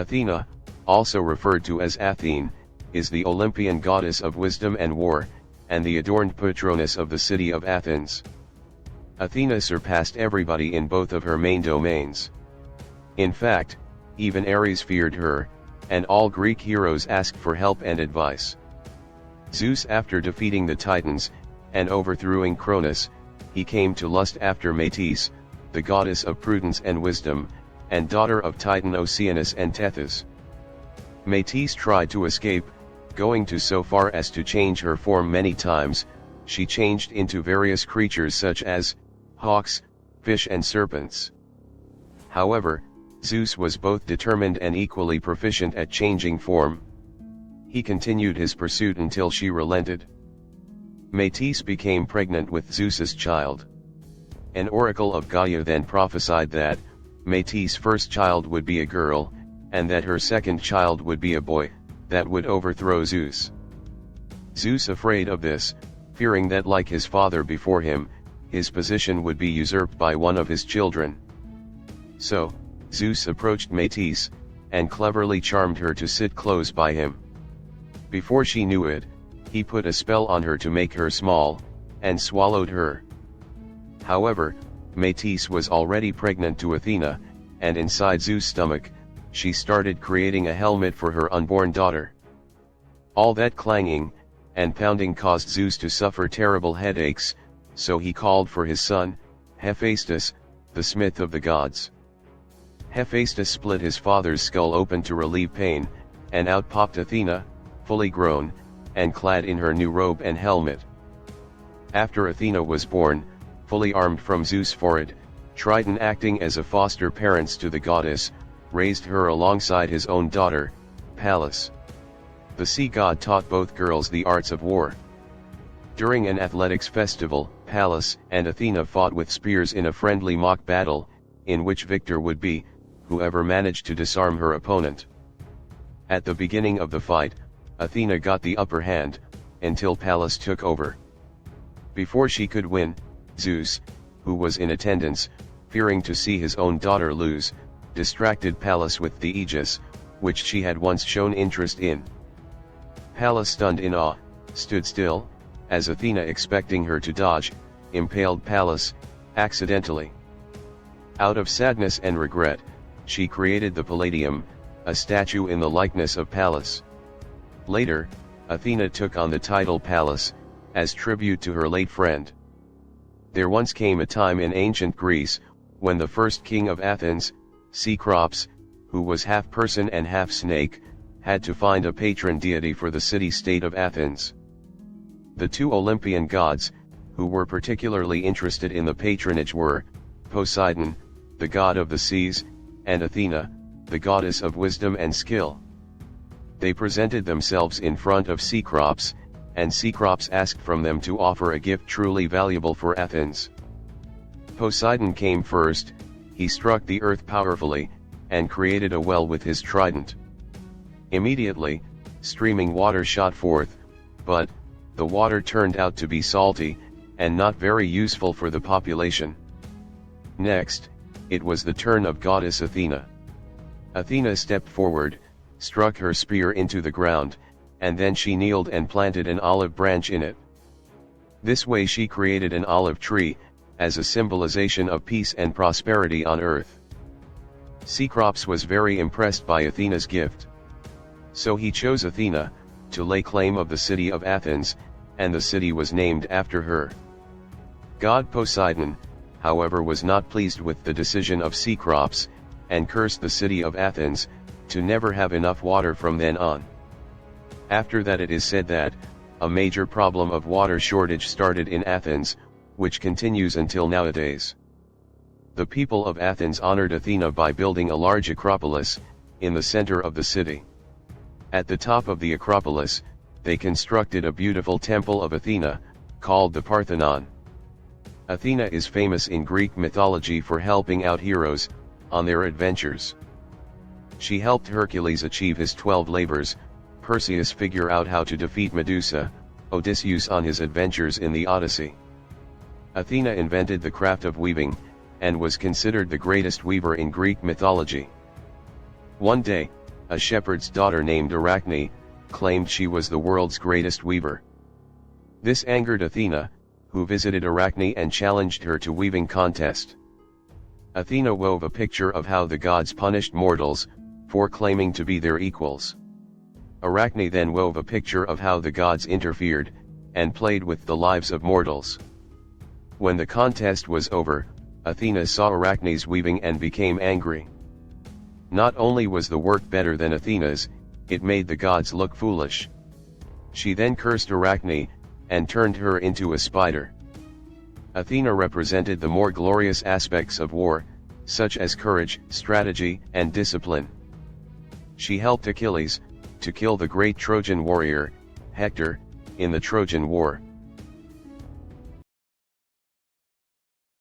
Athena, also referred to as Athene, is the Olympian goddess of wisdom and war, and the adorned patroness of the city of Athens. Athena surpassed everybody in both of her main domains. In fact, even Ares feared her, and all Greek heroes asked for help and advice. Zeus, after defeating the Titans, and overthrowing Cronus, he came to lust after Metis, the goddess of prudence and wisdom, and daughter of Titan Oceanus and Tethys. Metis tried to escape, going to so far as to change her form many times. She changed into various creatures such as hawks, fish and serpents. However, Zeus was both determined and equally proficient at changing form. He continued his pursuit until she relented. Metis became pregnant with Zeus's child. An oracle of Gaia then prophesied that Metis' first child would be a girl, and that her second child would be a boy, that would overthrow Zeus. Zeus, afraid of this, fearing that like his father before him, his position would be usurped by one of his children. So, Zeus approached Metis, and cleverly charmed her to sit close by him. Before she knew it, he put a spell on her to make her small, and swallowed her. However, Metis was already pregnant to Athena, and inside Zeus' stomach, she started creating a helmet for her unborn daughter. All that clanging and pounding caused Zeus to suffer terrible headaches, so he called for his son, Hephaestus, the smith of the gods. Hephaestus split his father's skull open to relieve pain, and out popped Athena, fully grown, and clad in her new robe and helmet. After Athena was born, fully armed from Zeus' forehead, Triton, acting as a foster parent to the goddess, raised her alongside his own daughter, Pallas. The sea god taught both girls the arts of war. During an athletics festival, Pallas and Athena fought with spears in a friendly mock battle, in which victor would be whoever managed to disarm her opponent. At the beginning of the fight, Athena got the upper hand, until Pallas took over. Before she could win, Zeus, who was in attendance, fearing to see his own daughter lose, distracted Pallas with the aegis, which she had once shown interest in. Pallas, stunned in awe, stood still, as Athena, expecting her to dodge, impaled Pallas, accidentally. Out of sadness and regret, she created the Palladium, a statue in the likeness of Pallas. Later, Athena took on the title Pallas, as tribute to her late friend. There once came a time in ancient Greece, when the first king of Athens, Cecrops, who was half person and half snake, had to find a patron deity for the city-state of Athens. The two Olympian gods, who were particularly interested in the patronage, were Poseidon, the god of the seas, and Athena, the goddess of wisdom and skill. They presented themselves in front of Cecrops, and Cecrops asked from them to offer a gift truly valuable for Athens. Poseidon came first. He struck the earth powerfully, and created a well with his trident. Immediately, streaming water shot forth, but the water turned out to be salty, and not very useful for the population. Next, it was the turn of goddess Athena. Athena stepped forward, struck her spear into the ground, and then she kneeled and planted an olive branch in it. This way she created an olive tree, as a symbolization of peace and prosperity on earth. Cecrops was very impressed by Athena's gift. So he chose Athena, to lay claim of the city of Athens, and the city was named after her. God Poseidon, however, was not pleased with the decision of Cecrops, and cursed the city of Athens, to never have enough water from then on. After that, it is said that a major problem of water shortage started in Athens, which continues until nowadays. The people of Athens honored Athena by building a large acropolis, in the center of the city. At the top of the acropolis, they constructed a beautiful temple of Athena, called the Parthenon. Athena is famous in Greek mythology for helping out heroes, on their adventures. She helped Hercules achieve his 12 labors, Perseus figure out how to defeat Medusa, Odysseus on his adventures in the Odyssey. Athena invented the craft of weaving, and was considered the greatest weaver in Greek mythology. One day, a shepherd's daughter named Arachne, claimed she was the world's greatest weaver. This angered Athena, who visited Arachne and challenged her to weaving contest. Athena wove a picture of how the gods punished mortals for claiming to be their equals. Arachne then wove a picture of how the gods interfered and played with the lives of mortals. When the contest was over, Athena saw Arachne's weaving and became angry. Not only was the work better than Athena's, it made the gods look foolish. She then cursed Arachne and turned her into a spider. Athena represented the more glorious aspects of war, such as courage, strategy, and discipline. She helped Achilles to kill the great Trojan warrior, Hector, in the Trojan War.